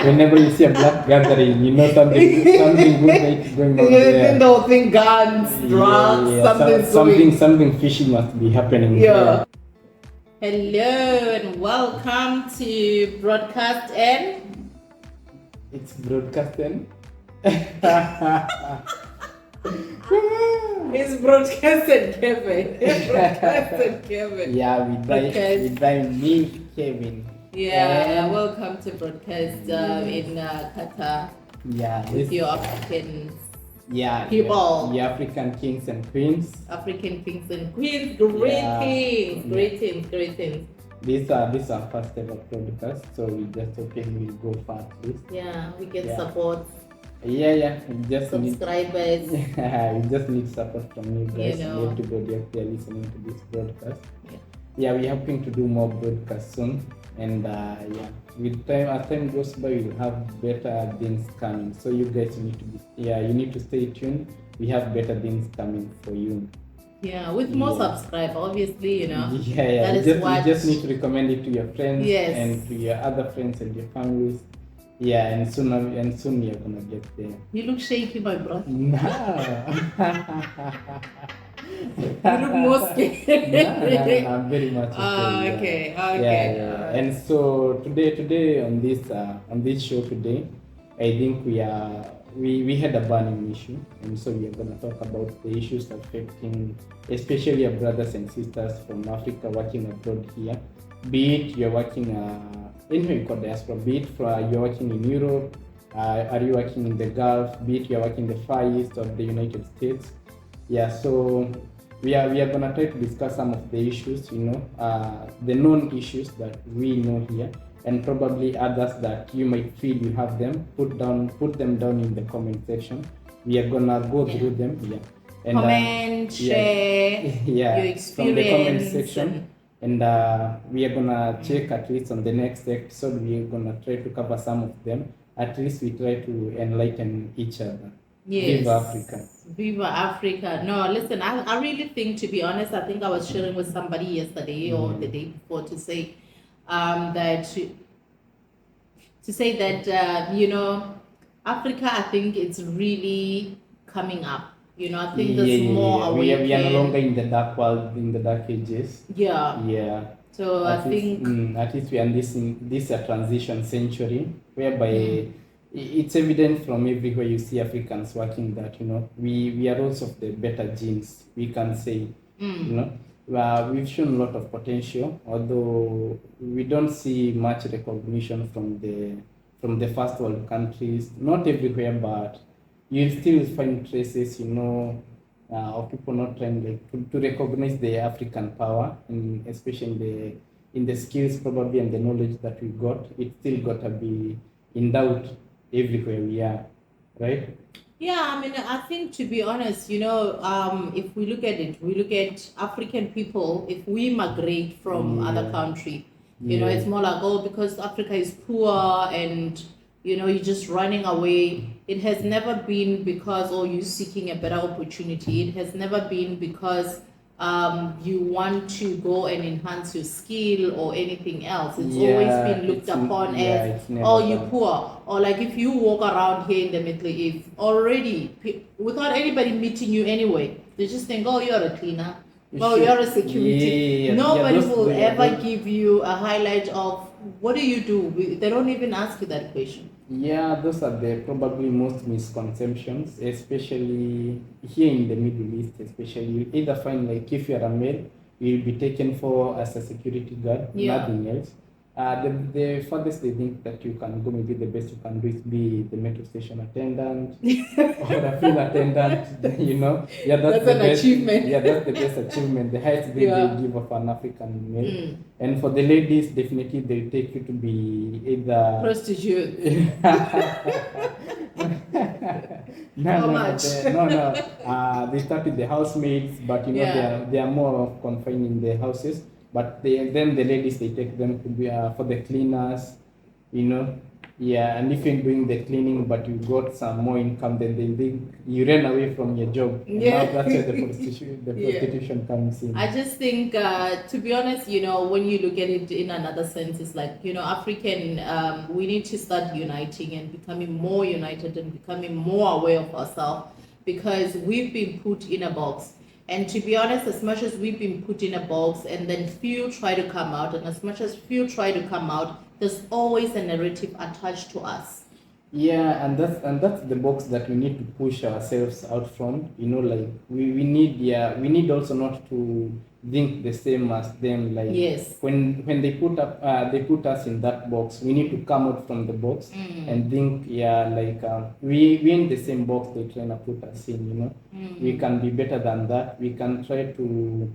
Whenever you see a black gathering, you know something good is going on there. The whole thing, guns, drugs, Something fishy must be happening. Yeah. Hello and welcome to Broadcast N. It's broadcasting. It's Broadcasted Kevin. Broadcasted Kevin. Yeah, we buy me Kevin. Yeah, welcome to Broadcast in Qatar. Yeah, with your African people. The African kings and queens. African kings and queens. Greetings. This is our first ever podcast, so we just hoping we'll go far at least. Yeah, we get support. Yeah. We just subscribers. We just need support from you guys. Everybody out there listening to this broadcast. Yeah, we're hoping to do more broadcasts soon. And with time, as time goes by, we'll have better things coming. So you guys need to stay tuned. We have better things coming for you. Yeah, with more subscribers, obviously, Yeah. You just need to recommend it to your friends and to your other friends and your families. Yeah, and soon you're gonna get there. You look shaky, my brother. No. You look more scared. No, I'm very much scared. Okay. Yeah. And so today on this show today, I think we had a burning issue, and so we are gonna talk about the issues affecting especially our brothers and sisters from Africa working abroad here. Be it you're working anywhere you call diaspora, be it you're working in Europe, are you working in the Gulf, be it you're working in the Far East of the United States. Yeah, so we are gonna try to discuss some of the issues, the known issues that we know here, and probably others that you might feel you have them. Put them down in the comment section. We are gonna go through them. Yeah. And, comment, share your experience from the comment section. And we are gonna check at least on the next episode. We are gonna try to cover some of them. At least we try to enlighten each other. Yes. Viva Africa. Viva Africa. No, listen, I really think, to be honest, I think I was sharing with somebody yesterday or the day before to say that Africa, I think it's really coming up. I think there's more awakening. We are no longer in the dark world, in the dark ages. Yeah. So I think at least we are in this a transition century whereby it's evident from everywhere you see Africans working that we are also of the better genes, we can say. We've shown a lot of potential, although we don't see much recognition from the first world countries. Not everywhere, but you still find traces, of people not trying to recognize the African power, and especially in the skills probably and the knowledge that we got. It's still got to be in doubt everywhere we are, right? Yeah, I think, to be honest, if we look at it, we look at African people. If we migrate from other country, it's more like, because Africa is poor and you're just running away. It has never been because you're seeking a better opportunity. It has never been because you want to go and enhance your skill or anything else. It's always been looked upon as, you're poor. Or like if you walk around here in the Middle East already, without anybody meeting you anyway, they just think, you're a cleaner. You're a security. Nobody will ever give you a highlight of what do you do. They don't even ask you that question. Yeah, those are the probably most misconceptions, especially here in the Middle East. Especially, you either find like if you're a male, you'll be taken for as a security guard, nothing else. The furthest they think that you can go, maybe the best you can do is be the metro station attendant or a field attendant. That's an achievement. Yeah, that's the best achievement, the highest grade they give of an African male. And for the ladies, definitely they'll take you to be either prostitute. No. They start with the housemaids, but they are more confined in the houses. But then the ladies, they take them to be for the cleaners, Yeah, and if you're doing the cleaning but you got some more income, then they think you ran away from your job. And Yeah. now that's where the Yeah. prostitution comes in. I just think, to be honest, when you look at it in another sense, it's like, African, we need to start uniting and becoming more united and becoming more aware of ourselves, because we've been put in a box. And to be honest, as much as we've been put in a box and then few try to come out, and as much as few try to come out, there's always a narrative attached to us. Yeah, and that's the box that we need to push ourselves out from. Like we need also not to think the same as them. Like Yes. when they put us in that box, we need to come out from the box and think, like we in the same box they're trying to put us in. We can be better than that. We can try to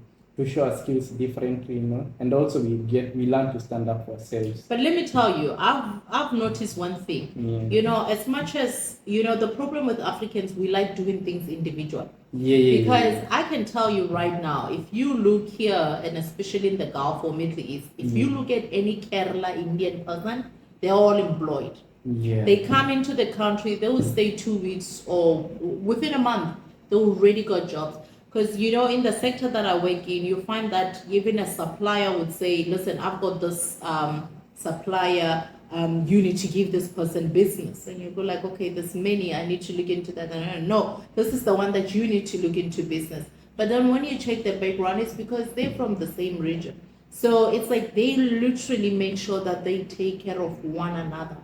show our skills differently, and also we learn to stand up for ourselves. But let me tell you, I've noticed one thing. Yeah. As much as the problem with Africans, we like doing things individual. Yeah. Because I can tell you right now, if you look here, and especially in the Gulf or Middle East, if you look at any Kerala Indian person, they're all employed. Yeah. They come into the country, they will stay 2 weeks or within a month, they already got jobs. Because, in the sector that I work in, you find that even a supplier would say, listen, I've got this supplier, you need to give this person business. And you go like, okay, there's many, I need to look into that. And no, this is the one that you need to look into business. But then when you check their background, it's because they're from the same region. So it's like they literally make sure that they take care of one another,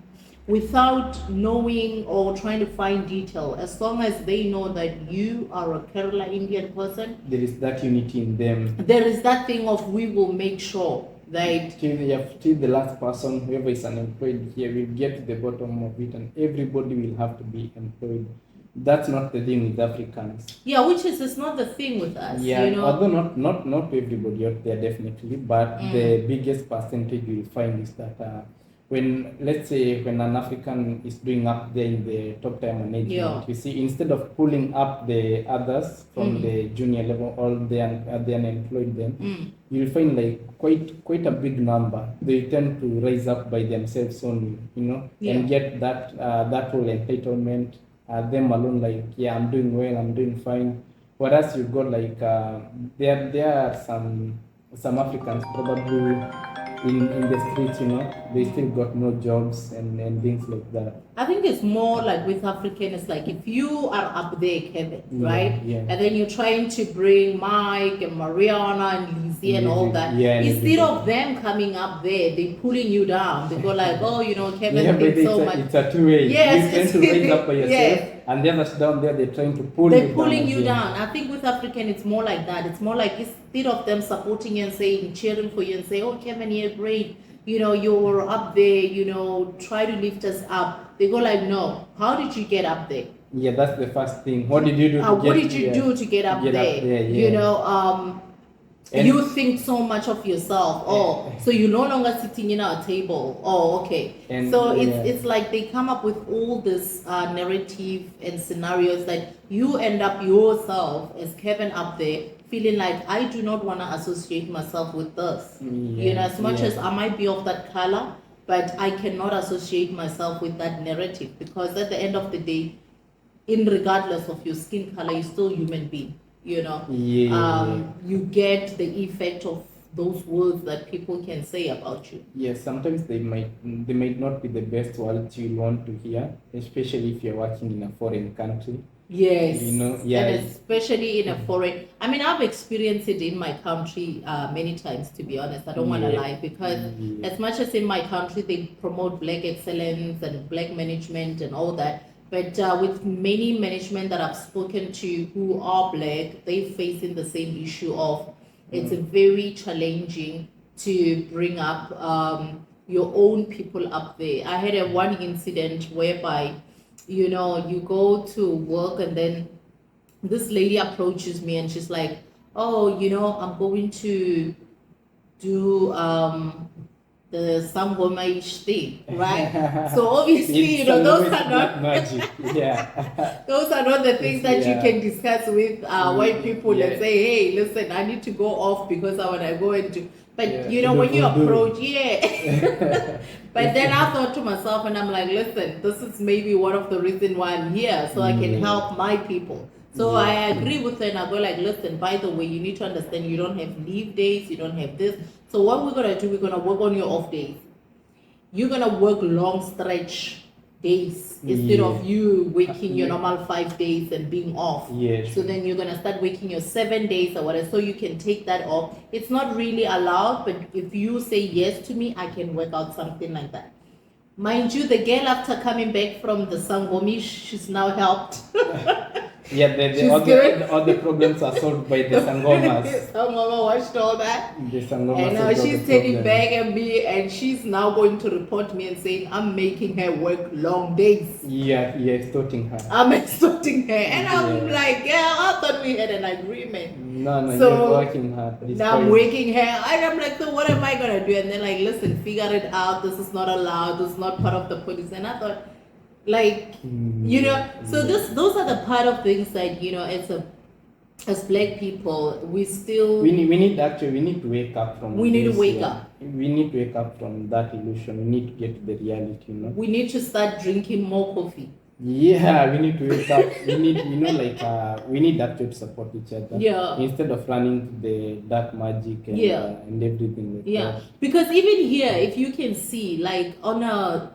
without knowing or trying to find detail. As long as they know that you are a Kerala Indian person, there is that unity in them. there is that thing of, we will make sure that till the last person, whoever is unemployed here, will get to the bottom of it, and everybody will have to be employed. That's not the thing with Africans. Yeah, which is not the thing with us. Yeah, although not everybody out there, definitely, but the biggest percentage you'll find is that when, let's say, when an African is doing up there in the top tier management, you see, instead of pulling up the others from the junior level, all the unemployed, then you'll find like quite a big number. They tend to rise up by themselves only, and get that whole entitlement. Them alone, like, yeah, I'm doing well, I'm doing fine. Whereas you've got like there are some Africans probably in the streets, they still got no jobs and things like that. I think it's more like with African, it's like if you are up there, Kevin, right? Yeah. And then you're trying to bring Mike and Mariana and Lizzie and all that. Instead of them coming up there, they pulling you down. They go like, oh, Kevin thinks so much. It's a two-way. Yes, you're trying to raise up by yourself, and the others down there, they're trying to pull you down. They're pulling you down. I think with African, it's more like that. It's more like, instead of them supporting you and saying, cheering for you and say, oh, Kevin, you're great. You're up there, try to lift us up. They go like, no, how did you get up there? Yeah, that's the first thing. What did you do to get up there? And you think so much of yourself. Oh, so you're no longer sitting in our table. Oh, okay. It's like they come up with all this narrative and scenarios that you end up yourself as Kevin up there feeling like, I do not want to associate myself with this. As much as I might be of that color, but I cannot associate myself with that narrative, because at the end of the day, regardless of your skin color, you're still a human being. You get the effect of those words that people can say about you. Yes, sometimes they might not be the best words you want to hear, especially if you're working in a foreign country. Yes, and especially in a foreign. I mean, I've experienced it in my country many times, to be honest. I don't want to lie, because as much as in my country they promote black excellence and black management and all that, but with many management that I've spoken to who are black, they facing the same issue of it's very challenging to bring up your own people up there. I had one incident whereby, you go to work and then this lady approaches me and she's like, oh, I'm going to do the Sangomaish thing, right? So obviously, those are not magic. Yeah. Those are not the things that you can discuss with white people and say, hey, listen, I need to go off because I want to go into. But Yeah, you know, to when do you voodoo. approach, yeah. But then I thought to myself, and I'm like, listen, this is maybe one of the reasons why I'm here, so I can Yeah. help my people. So Yeah. I agree with her, and I go like, listen, by the way, you need to understand you don't have leave days, you don't have this. So what we're gonna do, we're gonna work on your off days. You're gonna work long stretch days instead of you working your normal 5 days and being off. Yes. So then you're gonna start working your 7 days or whatever, so you can take that off. It's not really allowed, but if you say yes to me, I can work out something like that. Mind you, the girl after coming back from the Sangomi, she's now helped. Yeah, She's all good. all the problems are solved by the sangomas. Sangoma watched all that. The sangomas And solved all she's the taking problems. back at me, and she's now going to report me and saying I'm making her work long days. Yeah, you're extorting her. I'm extorting her, and I'm Yeah. like, yeah, I thought we had an agreement. No, So, you're working hard. This Now I'm point. waking her, and I'm like, so what am I gonna do? And they're like, listen, figure it out. This is not allowed. This is not part of the policy. And I thought, like, you know, so those are the part of things that, you know, as black people, we still we need to wake up from. We need to this, wake yeah. up. We need to wake up from that illusion. We need to get to the reality, you know. We need to start drinking more coffee. Yeah, we need to wake up. We need, you know, like we need actually to support each other. Yeah. Instead of running to the dark magic and and everything like Yeah, that. because even here, if you can see, like on a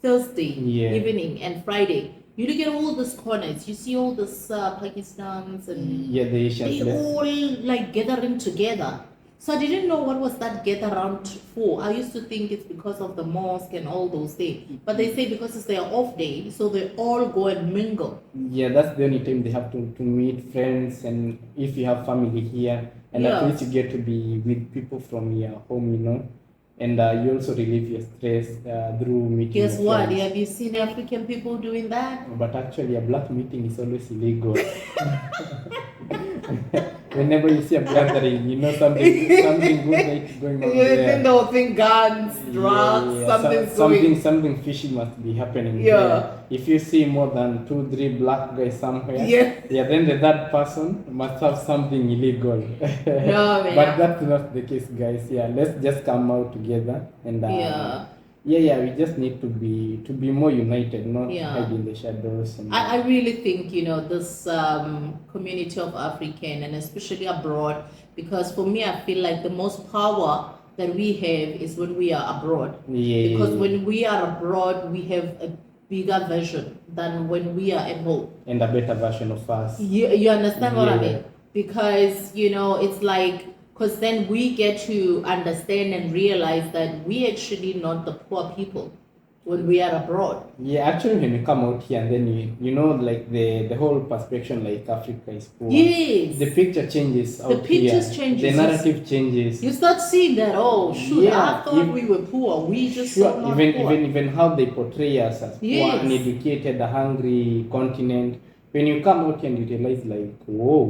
Thursday evening and Friday, you look at all these corners, you see all this Pakistans and Yeah, the Asians. they all like gathering together. So I didn't know what was that gather around for. I used to think it's because of the mosque and all those things. But they say because it's their off day, so they all go and mingle. Yeah, that's the only time they have to meet friends, and if you have family here, and at least you get to be with people from your home, you know, and you also relieve your stress through meeting. Guess your what? friends. Have you seen African people doing that? But actually, a black meeting is always illegal. Whenever you see a gathering, you know something good like going on there. They'll think guns, drugs, Something fishy must be happening Yeah. there. If you see more than 2-3 black guys somewhere, then the third person must have something illegal. No, man. But that's not the case, guys. Yeah, let's just come out together and we just need to be more united, not hide in the shadows. And, I really think, you know, this community of African, and especially abroad, because for me, I feel like the most power that we have is when we are abroad. Because when we are abroad, we have a bigger version than when we are at home. And a better version of us. You understand what I mean? Because, you know, it's like, because then we get to understand and realize that we actually not the poor people when we are abroad. Yeah, actually, when you come out here and then you know, like the whole perspective, like Africa is poor. Yes. The picture changes. The pictures changes. The narrative changes. You start seeing that. Oh shoot! I thought we were poor. We just not poor. Even how they portray us as poor, uneducated, a hungry continent. When you come out and you realize, like, whoa.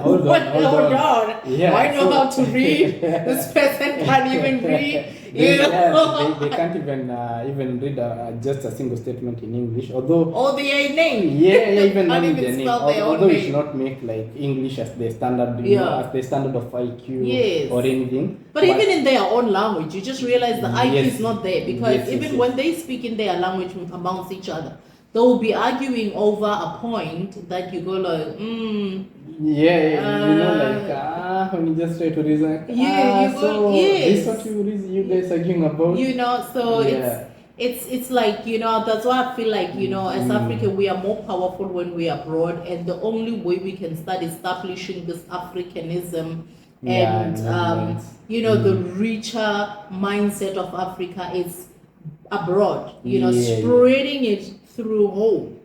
Hold on. Yeah, I know how to read. This person can't even read. They can't even read just a single statement in English. Although their name. Even can't knowing even their name. spell their own Although we name. should not make like English as the standard, as the standard of IQ or anything. But even in their own language, you just realize the IQ is not there, because even when they speak in their language amongst each other, they will be arguing over a point that you go like, you know, like when you just try to reason, this is what you guys arguing about, you know. So it's like, you know, that's why I feel like, you know, as African, we are more powerful when we are abroad, and the only way we can start establishing this Africanism and you know, the richer mindset of Africa is abroad, you know, spreading it through home,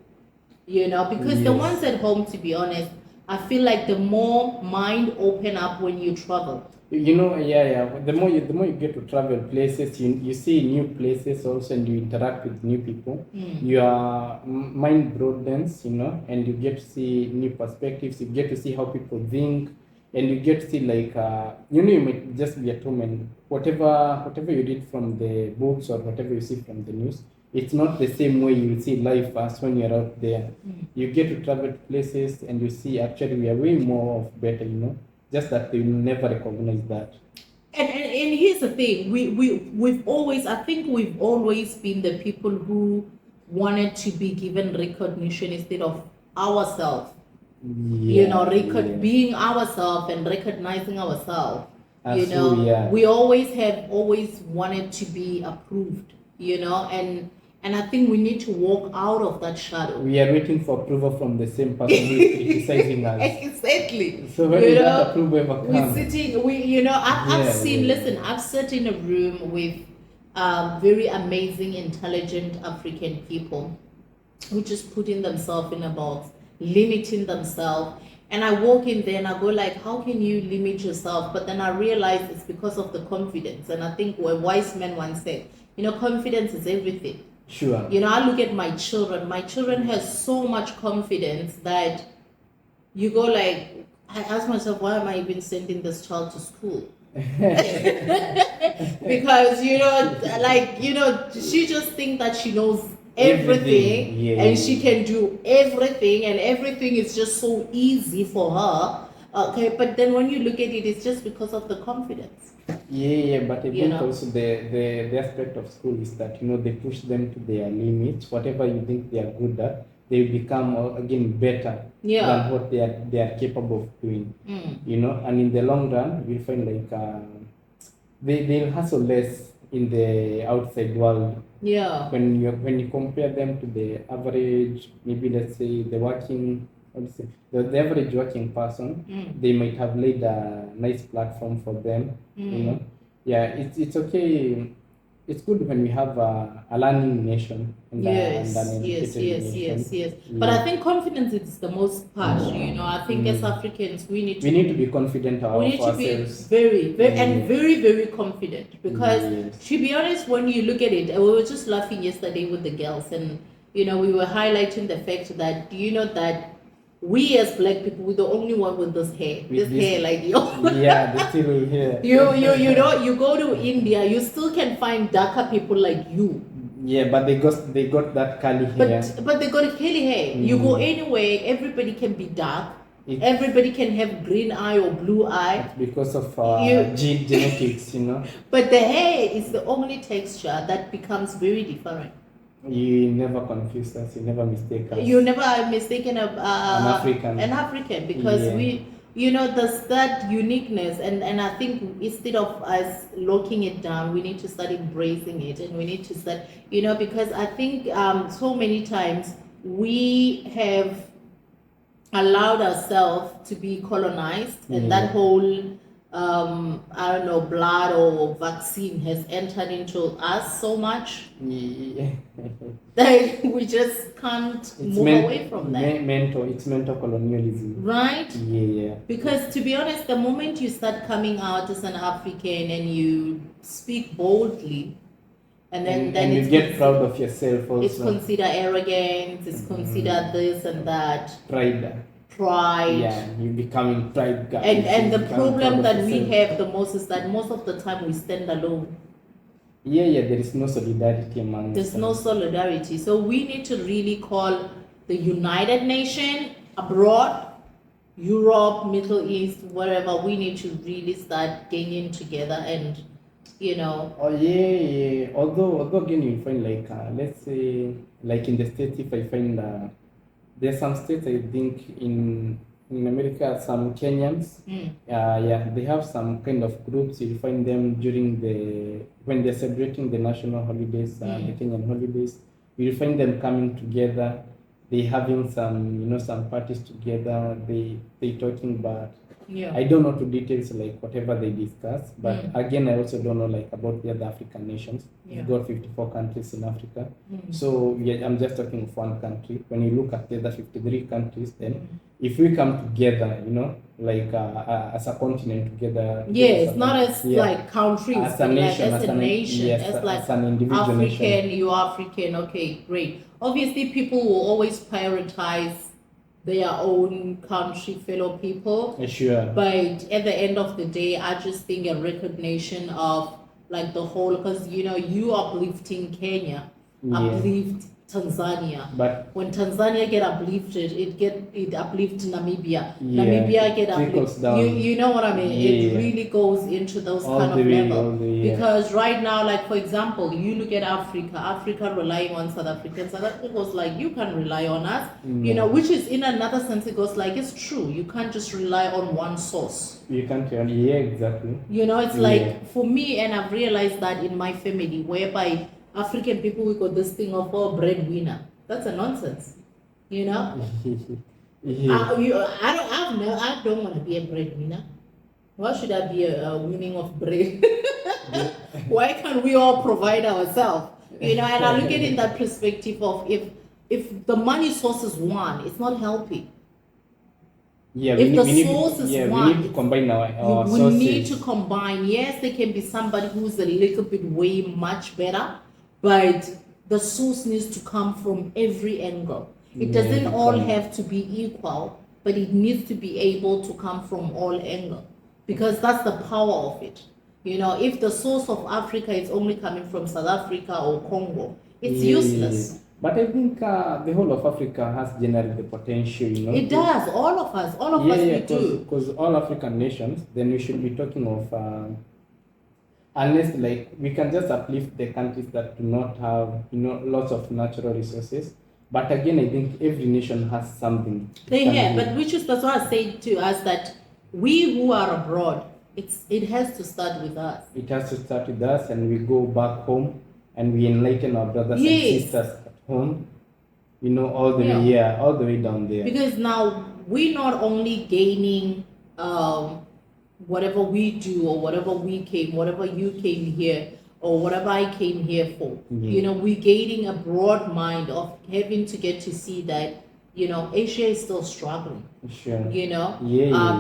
you know, because the ones at home, to be honest, I feel like the more mind open up when you travel. You know, the more you get to travel places, you see new places also, and you interact with new people. Your mind broadens, you know, and you get to see new perspectives. You get to see how people think, and you get to see, like, you know, you might just be at home, and whatever you read from the books or whatever you see from the news, it's not the same way you see life as when you're out there. You get to travel to places and you see actually we are way more of better, you know, just that they will never recognize that. And here's the thing, we've always, I think we've always been the people who wanted to be given recognition instead of ourselves. Being ourselves and recognizing ourselves. As who we are. We always wanted to be approved, and I think we need to walk out of that shadow. We are waiting for approval from the same person who is criticizing us. Exactly. So when did that approval ever come? We're sitting, I've sat in a room with very amazing, intelligent African people who just putting themselves in a box, limiting themselves. And I walk in there and I go like, how can you limit yourself? But then I realize it's because of the confidence. And I think a wise man once said, confidence is everything. Sure. I look at my children. My children have so much confidence that you go like, I ask myself, why am I even sending this child to school? Because, she just thinks that she knows everything. Yeah. And she can do everything, and everything is just so easy for her. Okay, but then when you look at it, it's just because of the confidence. Yeah, but I think also the aspect of school is that they push them to their limits. Whatever you think they are good at, they become again better than what they are capable of doing. And in the long run, we find like they'll hustle less in the outside world. Yeah. When you compare them to the average, maybe let's say the average working person, they might have laid a nice platform for them. It's okay. It's good when we have a learning nation and an educated nation. Yes. But I think confidence is the most part. I think as Africans we need to be confident of ourselves. We need to be very, very and very, very confident, because to be honest, when you look at it, we were just laughing yesterday with the girls, and we were highlighting the fact that that we as black people, we're the only one with this hair. Hair like yours. Yeah, the still hair. You go to India, you still can find darker people like you. Yeah, but they got that curly hair. But they got curly hair. You go anywhere, everybody can be dark. Everybody can have green eye or blue eye. Because of genetics, But the hair is the only texture that becomes very different. You never confuse us. You never mistake us. You never are mistaken an African. An African, because we, there's that uniqueness, and I think instead of us locking it down, we need to start embracing it, and we need to start, because I think so many times we have allowed ourselves to be colonized, and that whole blood or vaccine has entered into us so much that we just can't move away from that. It's mental colonialism. Right? Yeah. Because to be honest, the moment you start coming out as an African and you speak boldly, and then you get proud of yourself also. It's considered arrogance, it's considered this and that. Pride. Yeah, you're becoming pride guy. And the problem that we have the most is that most of the time we stand alone. Yeah, there is no solidarity among us. There's no solidarity. So we need to really call the United Nations abroad, Europe, Middle East, wherever. We need to really start ganging together and, Oh, yeah. Although again, you find like, let's say, like in the States, if I find there's some states, I think in America, some Kenyans, they have some kind of groups. You find them when they're celebrating the national holidays, the Kenyan holidays. You find them coming together. They having some, some parties together. They talking about. Yeah. I don't know to details like whatever they discuss, but again, I also don't know like about the other African nations. We've got 54 countries in Africa, so I'm just talking of one country. When you look at the other 53 countries, then if we come together, like as a continent together. Yes, not as like countries, as a nation, as a nation, as like an individual African. nation. You're African, okay, great. Obviously, people will always prioritize their own country, fellow people. Sure. But at the end of the day, I just think a recognition of like the whole, because you uplifting Kenya, uplift Tanzania. But When Tanzania get uplifted, it uplifts Namibia. Yeah, Namibia get trickles uplifted. down. You know what I mean? It Yeah. really goes into those All kind the of way, level. all the way, yeah. Because right now, like for example, you look at Africa relying on South Africans. South Africa goes like, you can't rely on us. You know, which is in another sense, it goes like, it's true. You can't just rely on one source. You can't. Yeah, exactly. You know, it's like for me, and I've realized that in my family, whereby African people, we got this thing of breadwinner. That's a nonsense. You know, I don't want to be a breadwinner. Why should I be a winning of bread? Why can't we all provide ourselves? You know, and I look at it in that perspective of if the money source is one, it's not helping. Yeah, If the we source is we one, need to combine our we sources. need to combine. Yes, there can be somebody who's a little bit way much better, but the source needs to come from every angle. It doesn't all have to be equal, but it needs to be able to come from all angles, because that's the power of it. You know, if the source of Africa is only coming from South Africa or Congo, it's useless. But I think the whole of Africa has generally the potential, you know. It does. All of us we do. Because all African nations, then we should be talking of, unless like we can just uplift the countries that do not have, you know, lots of natural resources. But again, I think every nation has something. They have, but that's why I say to us that we who are abroad, it has to start with us. It has to start with us, and we go back home and we enlighten our brothers and sisters at home. You know, all the way, all the way down there. Because now we're not only gaining whatever we do or whatever you came here or whatever I came here for. You know, we're gaining a broad mind of having to get to see that, you know, Asia is still struggling. Sure. You know,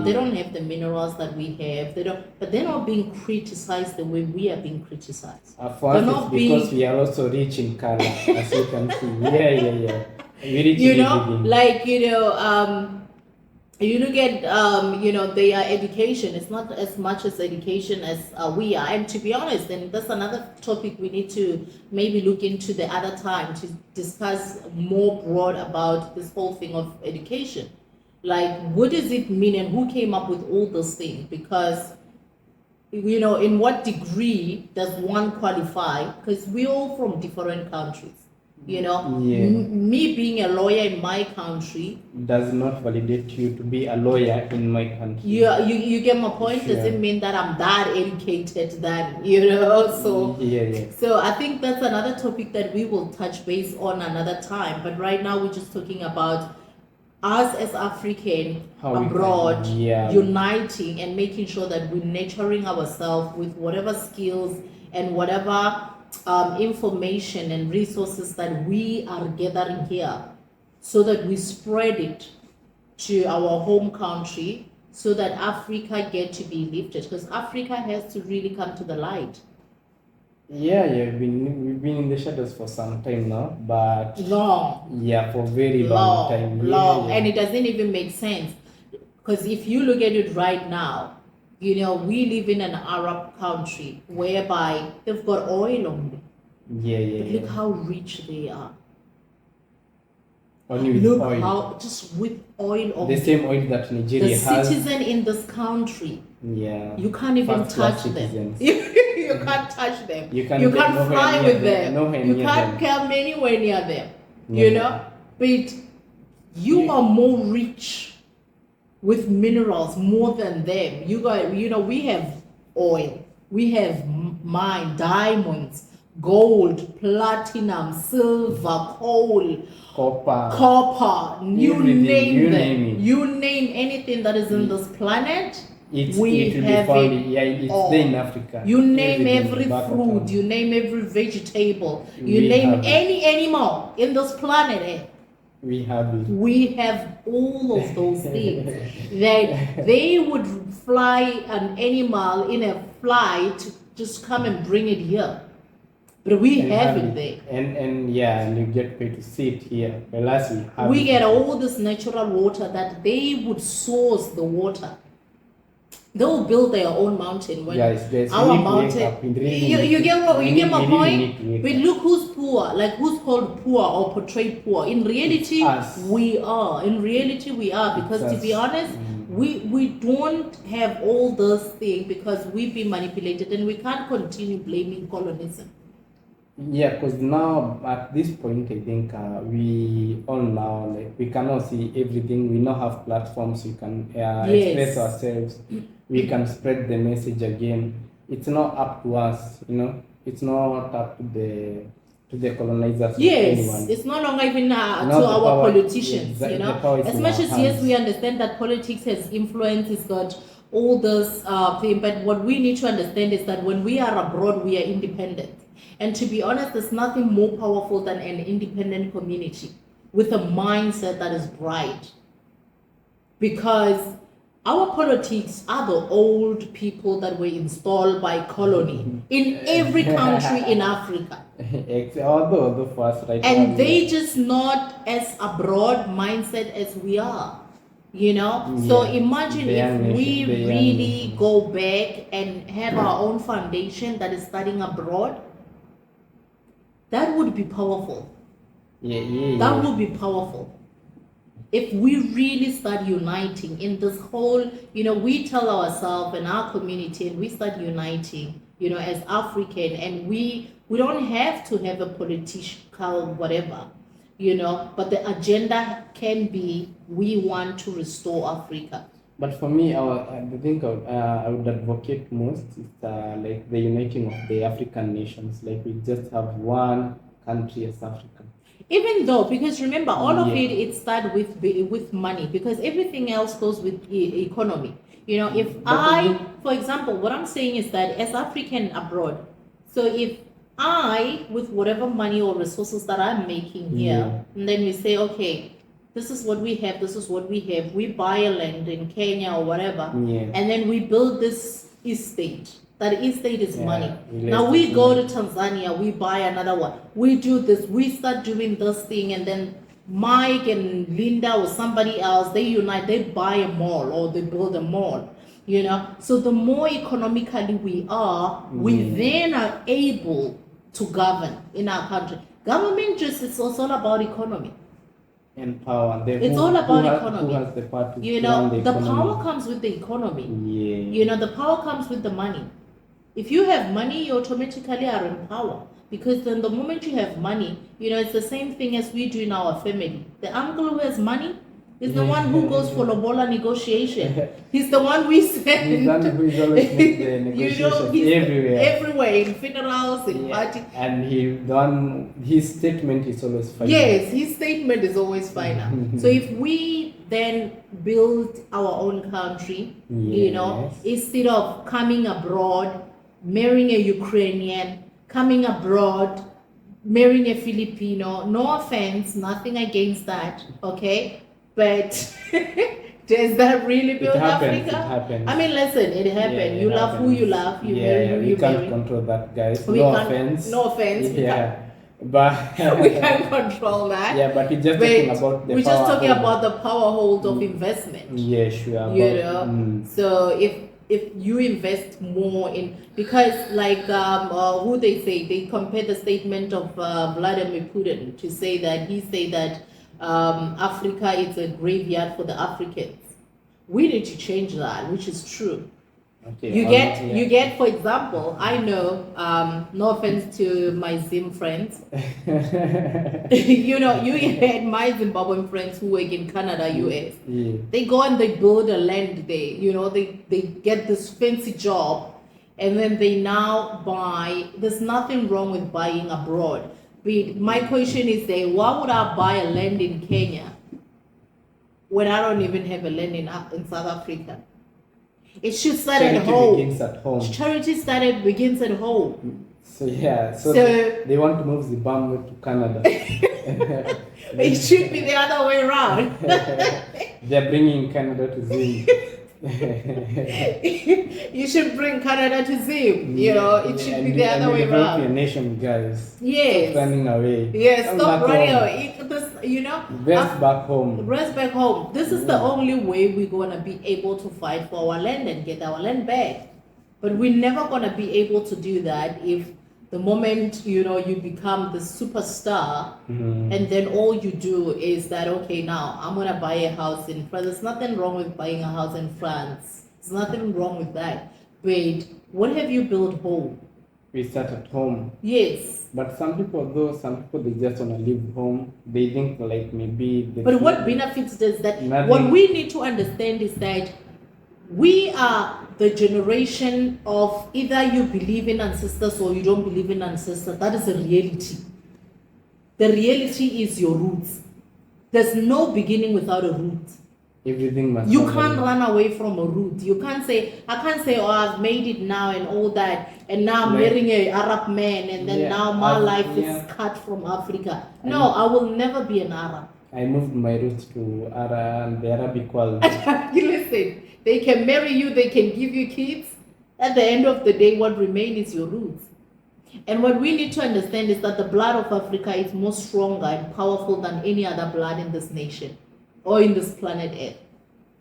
they don't have the minerals that we have. But they're not being criticized the way we are being criticized. For us, it's because we are also rich in color, as you can see. Yeah. We're rich you in know, everything. like you look at you know, their education. It's not as much as education as we are. And to be honest, and that's another topic we need to maybe look into the other time to discuss more broad about this whole thing of education. Like, what does it mean, and who came up with all those things? Because, you know, in what degree does one qualify? Because we're all from different countries. You know, me being a lawyer in my country does not validate you to be a lawyer in my country. You get my point? Sure. Doesn't mean that I'm that educated that, you know, so so I think that's another topic that we will touch base on another time. But right now we're just talking about us as African abroad uniting and making sure that we're nurturing ourselves with whatever skills and whatever information and resources that we are gathering here, so that we spread it to our home country, so that Africa get to be lifted, because Africa has to really come to the light. We've been in the shadows for some time now, but for very long time. And it doesn't even make sense, because if you look at it right now, you know, we live in an Arab country whereby they've got oil only. But look how rich they are. Only with look oil. How just with oil only. The same oil that Nigeria has. The citizen in this country. You can't even touch them. You can't touch them. You can't fly with them. You can't come anywhere near them. You know? But you are more rich with minerals more than them. You know, we have oil, we have mine, diamonds, gold, platinum, silver, coal, copper. You name them. You name anything that is in this planet. We have it all. There in Africa. You name every fruit, you name every vegetable, you name any animal in this planet. We have it. We have all of those things. That they would fly an animal in a flight to just come and bring it here. But we have it there. And you get paid to see it here. Whereas we get all this natural water that they would source the water. They will build their own mountain. When our mountain, you get my point. But look who's poor. poor? Like who's called poor or portrayed poor? In reality, us. we are. In reality, we are, because It's to be us. honest, we don't have all those things because we've been manipulated, and we can't continue blaming colonism. Yeah, because now at this point, I think we all now, like, we can all see everything. We now have platforms. We can express Yes. ourselves. We can spread the message again. It's not up to us, you know. It's not up to the colonizers or Yes, anyone. it's no longer even Now to the our power- politicians, the you know. power is As in much our as, yes, hands. we understand that politics has influence, it's got all this thing, but what we need to understand is that when we are abroad, we are independent. And to be honest, there's nothing more powerful than an independent community with a mindset that is bright. Because our politics are the old people that were installed by colony in every country in Africa. Although for us right now, And they just not as a broad mindset as we are, you know. So Yeah, imagine the young if we nation, the young really nation. go back and have our own foundation that is studying abroad. That would be powerful. That would be powerful. If we really start uniting in this whole, you know, we tell ourselves in our community, and we start uniting, you know, as African, and we don't have to have a political whatever, you know, but the agenda can be, we want to restore Africa. But for me, the thing I would advocate most is like the uniting of the African nations. Like we just have one country as Africa. Even though, because remember, all of Yeah. it starts with money, because everything else goes with economy. You know, if for example, what I'm saying is that as African abroad, so if I, with whatever money or resources that I'm making here, and then we say, okay, this is what we have, this is what we have, we buy a land in Kenya or whatever, and then we build this estate. That estate is money. Now we go to Tanzania, we buy another one. We do this, we start doing this thing, and then Mike and Linda or somebody else, they unite, they buy a mall or they build a mall, you know. So the more economically we are, we then are able to govern in our country. Government just is also all about economy. And power. It's all about economy. Who has the power to you run know, the the economy? power comes with the economy. Yeah. You know, the power comes with the money. If you have money, you automatically are in power. Because then the moment you have money, you know, it's the same thing as we do in our family. The uncle who has money is the one who goes for lobola negotiation. He's the one we send. He's the one who is always make the negotiations everywhere. Everywhere, in funerals, in parties. And his statement is always final. Yes, his statement is always final. So if we then build our own country, you know, instead of coming abroad, marrying a Ukrainian, coming abroad, marrying a Filipino, no offense, nothing against that, okay? But does that really build Africa? It happens. I mean, listen, it happened. You love who you love, you marry who you marry. We can't control that, guys. No offense. Yeah. But we can't control that. Yeah, but we're just talking about the we're just talking hold. about the power hold of investment. Yeah, sure. You know, so if you invest more in, because like who they say, they compare the statement of Vladimir Putin to say that he say that Africa is a graveyard for the Africans. We need to change that, which is true. Okay, you get, for example, I know, no offense to my Zim friends, you know, you had my Zimbabwean friends who work in Canada, US. They go and they build a land there, you know, they get this fancy job, and then they now buy. There's nothing wrong with buying abroad. But my question is why would I buy a land in Kenya when I don't even have a land in South Africa? It should start at home. Begins at home. Charity begins at home. So they want to move Zimbabwe to Canada. It should be the other way around. They're bringing Canada to Zim. You should bring Canada to Zim. You know, it should be the other way around. Your nation, guys. Yes. Stop running away. Yes, stop running away. You know, rest back home. Rest back home. This is the only way we're gonna be able to fight for our land and get our land back. But we're never gonna be able to do that if The moment, you know, you become the superstar, Mm-hmm. and then all you do is that, okay, now I'm gonna buy a house in France. There's nothing wrong with buying a house in France. There's nothing wrong with that. But what have you built home? We start at home. Yes. But some people they just wanna live home. They think like maybe But what benefits does that? Nothing. What we need to understand is that we are the generation of either you believe in ancestors or you don't believe in ancestors. That is the reality. The reality is your roots. There's no beginning without a root. Everything must. You can't run away from a root. You can't say, I can't say, oh, I've made it now and all that, and now I'm marrying an Arab man, and then now my life is cut from Africa. No, I will never be an Arab. I moved my roots to the Arabic world. Listen, they can marry you, they can give you kids. At the end of the day, what remains is your roots. And what we need to understand is that the blood of Africa is more stronger and powerful than any other blood in this nation or in this planet Earth.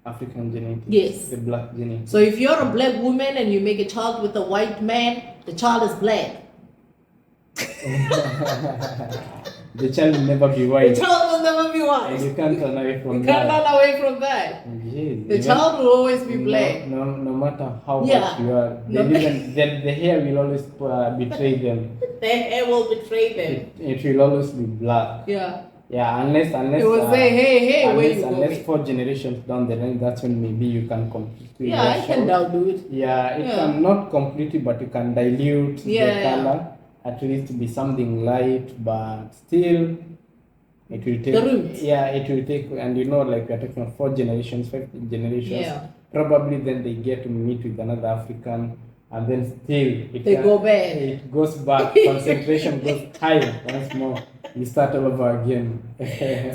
African genetics. Yes. The black genetics. So if you're a black woman and you make a child with a white man, the child is black. The child will never be white. The child will never be white. And you can't run away from You that. can't run away from that. Yes. The child will always be black. No matter how white you are. The hair will always betray them. The hair will betray them. It will always be black. Yeah. Yeah, unless it will say, hey, where you unless going? 4 generations down the line, that's when maybe you can completely. Yeah, I can dilute. Yeah, it can not completely, but you can dilute the color. At least to be something light, but still, it will take. The roots. Yeah, it will take, and you know, like we're talking about 4 generations, 5 generations. Yeah. Probably then they get to meet with another African, and then still they go back. It goes back. Concentration goes high once more. You start all over again.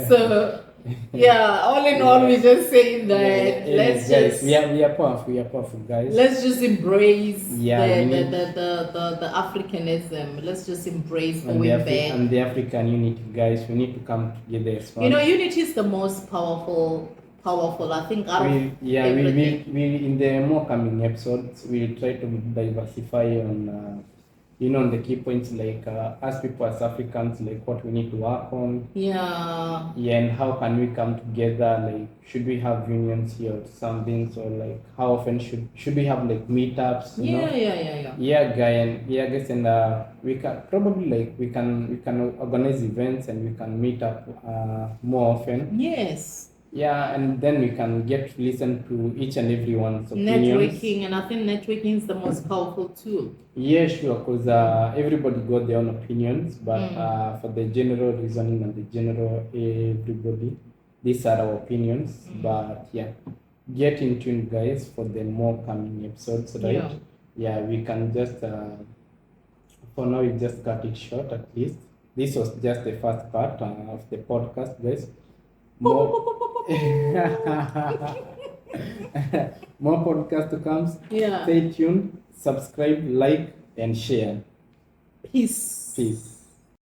So, yeah, all in all, we're just saying that let's guys, just we are powerful, guys. Let's just embrace the Africanism. Let's just embrace going back. And the African unity, guys. We need to come together as well. You know, unity is the most powerful. I think. We in the more coming episodes, we'll try to diversify on. On the key points like as people as Africans, like what we need to work on. Yeah. Yeah, and how can we come together? Like, should we have unions here or something? So, like, how often should we have like meetups? Yeah, guys, and we can probably we can organize events and we can meet up more often. Yes. Yeah, and then we can get to listen to each and everyone's opinions. Networking, and I think networking is the most powerful tool. Yeah, sure, because everybody got their own opinions, but for the general reasoning and the general everybody, these are our opinions. But yeah, get in tune, guys, for the more coming episodes, right? Yeah, we can just, for now, we just cut it short at least. This was just the first part of the podcast, guys. More more podcast to come. Yeah. Stay tuned, subscribe, like, and share. Peace.